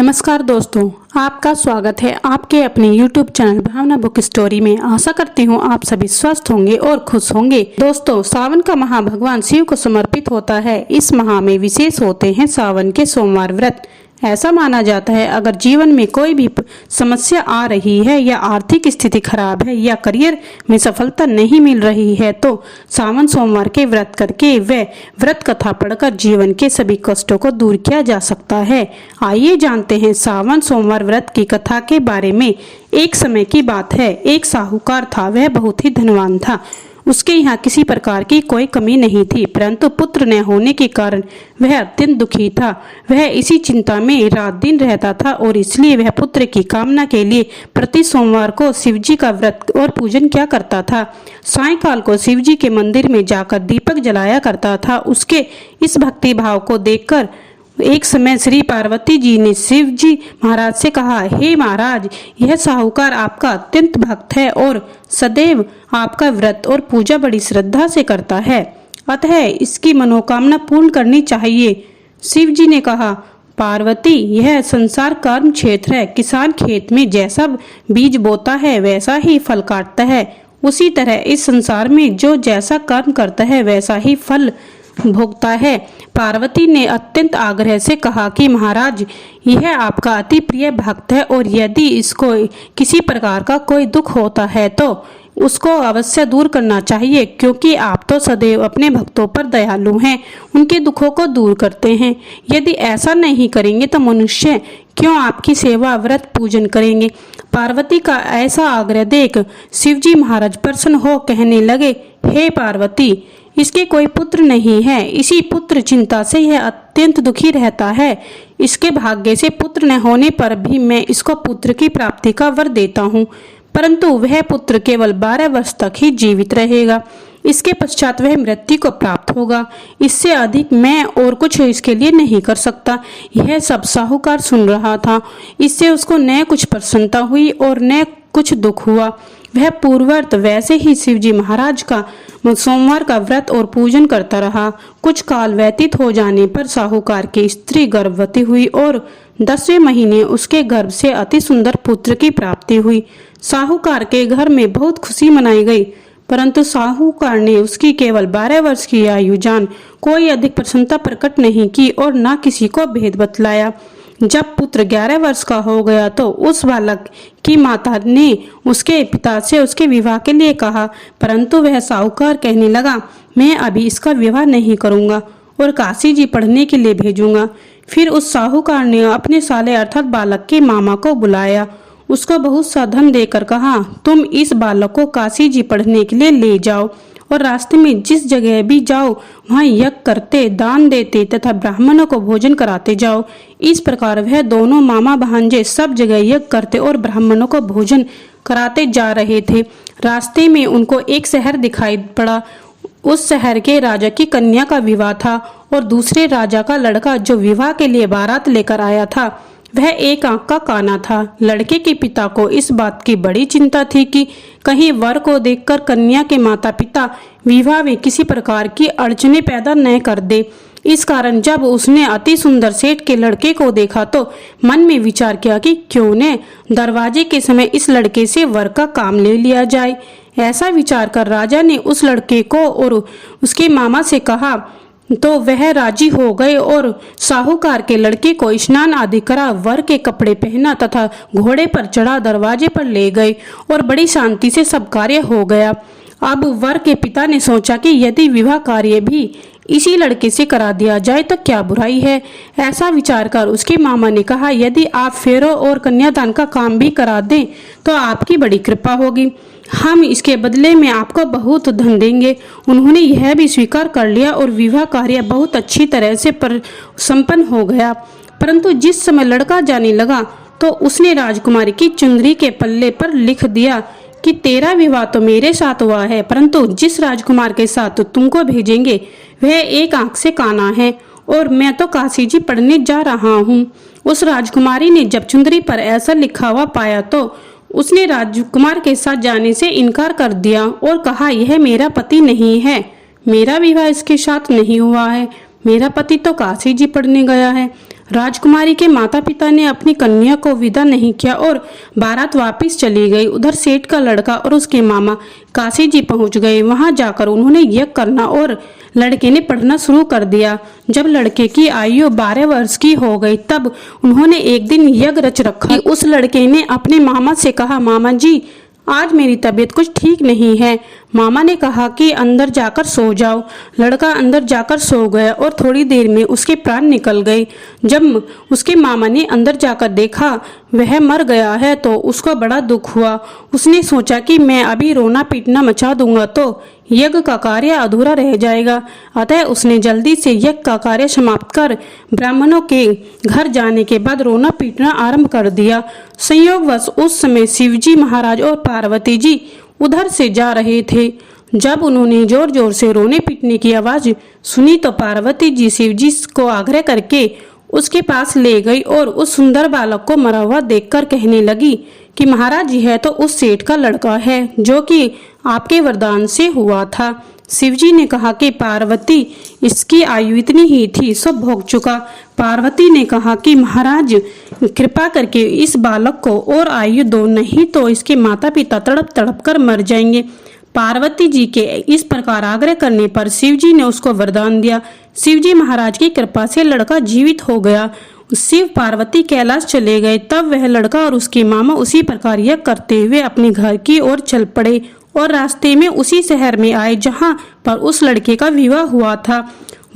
नमस्कार दोस्तों, आपका स्वागत है आपके अपने YouTube चैनल भावना बुक स्टोरी में। आशा करती हूँ आप सभी स्वस्थ होंगे और खुश होंगे। दोस्तों, सावन का माह भगवान शिव को समर्पित होता है। इस माह में विशेष होते हैं सावन के सोमवार व्रत। ऐसा माना जाता है अगर जीवन में कोई भी समस्या आ रही है या आर्थिक स्थिति खराब है या करियर में सफलता नहीं मिल रही है तो सावन सोमवार के व्रत करके व व्रत कथा पढ़कर जीवन के सभी कष्टों को दूर किया जा सकता है। आइए जानते हैं सावन सोमवार व्रत की कथा के बारे में। एक समय की बात है, एक साहूकार था। वह बहुत ही धनवान था। उसके यहाँ किसी प्रकार की कोई कमी नहीं थी, परंतु पुत्र न होने के कारण वह अत्यंत दुखी था। वह इसी चिंता में रात दिन रहता था और इसलिए वह पुत्र की कामना के लिए प्रति सोमवार को शिवजी का व्रत और पूजन किया करता था। सायंकाल को शिवजी के मंदिर में जाकर दीपक जलाया करता था। उसके इस भक्ति भाव को देखकर एक समय श्री पार्वती जी ने शिव जी महाराज से कहा, हे महाराज, यह साहूकार आपका अत्यंत भक्त है और सदैव आपका व्रत और पूजा बड़ी श्रद्धा से करता है, अतः इसकी मनोकामना पूर्ण करनी चाहिए। शिव जी ने कहा, पार्वती, यह संसार कर्म क्षेत्र है। किसान खेत में जैसा बीज बोता है वैसा ही फल काटता है। उसी तरह इस संसार में जो जैसा कर्म करता है वैसा ही फल भोगता है। पार्वती ने अत्यंत आग्रह से कहा कि महाराज, यह आपका अति प्रिय भक्त है और यदि इसको किसी प्रकार का कोई दुख होता है तो उसको अवश्य दूर करना चाहिए, क्योंकि आप तो सदैव अपने भक्तों पर दयालु हैं, उनके दुखों को दूर करते हैं। यदि ऐसा नहीं करेंगे तो मनुष्य क्यों आपकी सेवा व्रत पूजन करेंगे। पार्वती का ऐसा आग्रह देख शिवजी महाराज प्रसन्न हो कहने लगे, हे पार्वती, इसके कोई पुत्र नहीं है। इसी पुत्र चिंता से यह अत्यंत दुखी रहता है। इसके भाग्य से पुत्र न होने पर भी मैं इसको पुत्र की प्राप्ति का वर देता हूँ, परंतु वह पुत्र केवल 12 वर्ष तक ही जीवित रहेगा। इसके पश्चात वह मृत्यु को प्राप्त होगा। इससे अधिक मैं और कुछ इसके लिए नहीं कर सकता। यह सब साहूकार सुन रहा था। इससे उसको न कुछ प्रसन्नता हुई और न कुछ दुख हुआ। वह पूर्ववत वैसे ही शिवजी महाराज का सोमवार का व्रत और पूजन करता रहा। कुछ काल व्यतीत हो जाने पर साहूकार की स्त्री गर्भवती हुई और 10वें महीने उसके गर्भ से अति सुंदर पुत्र की प्राप्ति हुई। साहूकार के घर में बहुत खुशी मनाई गई, परंतु साहूकार ने उसकी केवल 12 वर्ष की आयु जान कोई अधिक प्रसन्नता प्रकट नहीं की और न किसी को भेद बतलाया। जब पुत्र 11 वर्ष का हो गया तो उस बालक की माता ने उसके पिता से उसके विवाह के लिए कहा, परंतु वह साहूकार कहने लगा, मैं अभी इसका विवाह नहीं करूंगा और काशी जी पढ़ने के लिए भेजूंगा। फिर उस साहूकार ने अपने साले अर्थात बालक के मामा को बुलाया, उसको बहुत सा धन देकर कहा, तुम इस बालक को काशी जी पढ़ने के लिए ले जाओ और रास्ते में जिस जगह भी जाओ वहाँ यज्ञ करते, दान देते तथा ब्राह्मणों को भोजन कराते जाओ। इस प्रकार वह दोनों मामा भांजे सब जगह यज्ञ करते और ब्राह्मणों को भोजन कराते जा रहे थे। रास्ते में उनको एक शहर दिखाई पड़ा। उस शहर के राजा की कन्या का विवाह था और दूसरे राजा का लड़का जो विवाह के लिए बारात लेकर आया था वह एक आंख का काना था। लड़के के पिता को इस बात की बड़ी चिंता थी कि कहीं वर को देखकर कन्या के माता पिता विवाह में किसी प्रकार की अड़चने पैदा न कर दे। इस कारण जब उसने अति सुंदर सेठ के लड़के को देखा तो मन में विचार किया कि क्यों न दरवाजे के समय इस लड़के से वर का काम ले लिया जाए। ऐसा विचार कर राजा ने उस लड़के को और उसके मामा से कहा तो वह राजी हो गए और साहूकार के लड़के को स्नान आदि करा, वर के कपड़े पहना तथा घोड़े पर चढ़ा दरवाजे पर ले गए और बड़ी शांति से सब कार्य हो गया। अब वर के पिता ने सोचा कि यदि विवाह कार्य भी इसी लड़के से करा दिया जाए तो क्या बुराई है। ऐसा विचार कर उसके मामा ने कहा, यदि आप फेरों और कन्यादान का काम भी करा दें तो आपकी बड़ी कृपा होगी, हम इसके बदले में आपको बहुत धन देंगे। उन्होंने यह भी स्वीकार कर लिया और विवाह कार्य बहुत अच्छी तरह से संपन्न हो गया। परंतु जिस समय लड़का जाने लगा तो उसने राजकुमारी की चुंदरी के पल्ले पर लिख दिया कि तेरा विवाह तो मेरे साथ हुआ है, परंतु जिस राजकुमार के साथ तुमको भेजेंगे वह एक आंख से काना है और मैं तो काशी जी पढ़ने जा रहा हूँ। उस राजकुमारी ने जब चुंदरी पर ऐसा लिखा हुआ पाया तो उसने राजकुमार के साथ जाने से इनकार कर दिया और कहा, यह मेरा पति नहीं है, मेरा विवाह इसके साथ नहीं हुआ है, मेरा पति तो काशी जी पढ़ने गया है। राजकुमारी के माता पिता ने अपनी कन्या को विदा नहीं किया और बारात वापस चली गई। उधर सेठ का लड़का और उसके मामा काशी जी पहुंच गए। वहां जाकर उन्होंने यज्ञ करना और लड़के ने पढ़ना शुरू कर दिया। जब लड़के की आयु 12 वर्ष की हो गई तब उन्होंने एक दिन यज्ञ रच रखा। उस लड़के ने अपने मामा से कहा, मामा जी आज मेरी तबीयत कुछ ठीक नहीं है। मामा ने कहा कि अंदर जाकर सो जाओ। लड़का अंदर जाकर सो गया और थोड़ी देर में उसके प्राण निकल गए। जब उसके मामा ने अंदर जाकर देखा वह मर गया है तो उसको बड़ा दुख हुआ। उसने सोचा कि मैं अभी रोना पीटना मचा दूंगा तो यज्ञ का कार्य अधूरा रह जाएगा। अतः उसने जल्दी से यज्ञ का कार्य समाप्त कर ब्राह्मणों के घर जाने के बाद रोना पीटना आरंभ कर दिया। संयोगवश उस समय शिवजी महाराज और पार्वती जी उधर से जा रहे थे। जब उन्होंने जोर जोर से रोने पीटने की आवाज सुनी तो पार्वती जी शिवजी को आग्रह करके उसके पास ले गई और उस सुंदर बालक को मरा हुआ देखकर कहने लगी कि महाराज यह तो उस सेठ का लड़का है जो कि आपके वरदान से हुआ था। शिवजी ने कहा कि पार्वती इसकी आयु इतनी ही थी, सब भोग चुका। पार्वती ने कहा कि महाराज कृपा करके इस बालक को और आयु दो, नहीं तो इसके माता पिता तड़प तड़प कर मर जाएंगे। पार्वती जी के इस प्रकार आग्रह करने पर शिवजी ने उसको वरदान दिया। शिवजी महाराज की कृपा से लड़का जीवित हो गया। शिव पार्वती कैलाश चले गए। तब वह लड़का और उसके मामा उसी प्रकार यज्ञ करते हुए अपने घर की ओर चल पड़े और रास्ते में उसी शहर में आए जहां पर उस लड़के का विवाह हुआ था।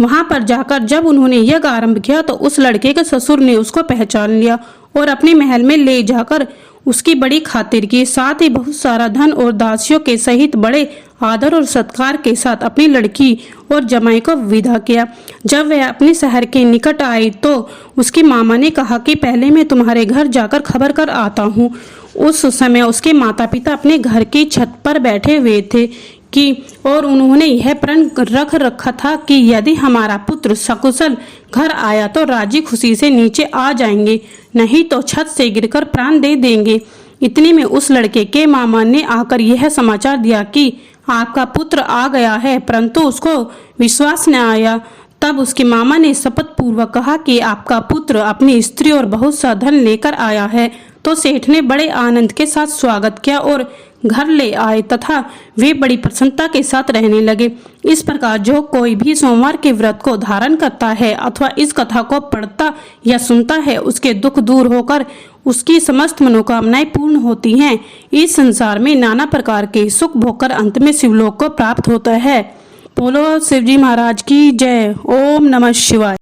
वहां पर जाकर जब उन्होंने यज्ञ आरंभ किया तो उस लड़के के ससुर ने उसको पहचान लिया और अपने महल में ले जाकर उसकी बड़ी खातिर की, साथ ही बहुत सारा धन और दासियों के सहित बड़े आदर और सत्कार के साथ अपनी लड़की और जमाई को विदा किया। जब वह अपने शहर के निकट आई तो उसके मामा ने कहा कि पहले मैं तुम्हारे घर जाकर खबर कर आता हूँ। उस समय उसके माता पिता अपने घर की छत पर बैठे हुए थे कि और उन्होंने यह प्रण रख रखा था कि यदि हमारा पुत्र सकुशल घर आया तो राजी खुशी से नीचे आ जाएंगे, नहीं तो छत से गिरकर प्राण दे देंगे। इतने में उस लड़के के मामा ने आकर यह समाचार दिया कि आपका पुत्र आ गया है, परंतु उसको विश्वास न आया। तब उसके मामा ने शपथ पूर्वक कहा कि आपका पुत्र अपनी स्त्री और बहुत सा धन लेकर आया है। तो सेठ ने बड़े आनंद के साथ स्वागत किया और घर ले आए तथा वे बड़ी प्रसन्नता के साथ रहने लगे। इस प्रकार जो कोई भी सोमवार के व्रत को धारण करता है अथवा इस कथा को पढ़ता या सुनता है उसके दुख दूर होकर उसकी समस्त मनोकामनाएं पूर्ण होती हैं। इस संसार में नाना प्रकार के सुख भोगकर अंत में शिवलोक को प्राप्त होता है। बोलो शिवजी महाराज की जय। ओम नमः शिवाय।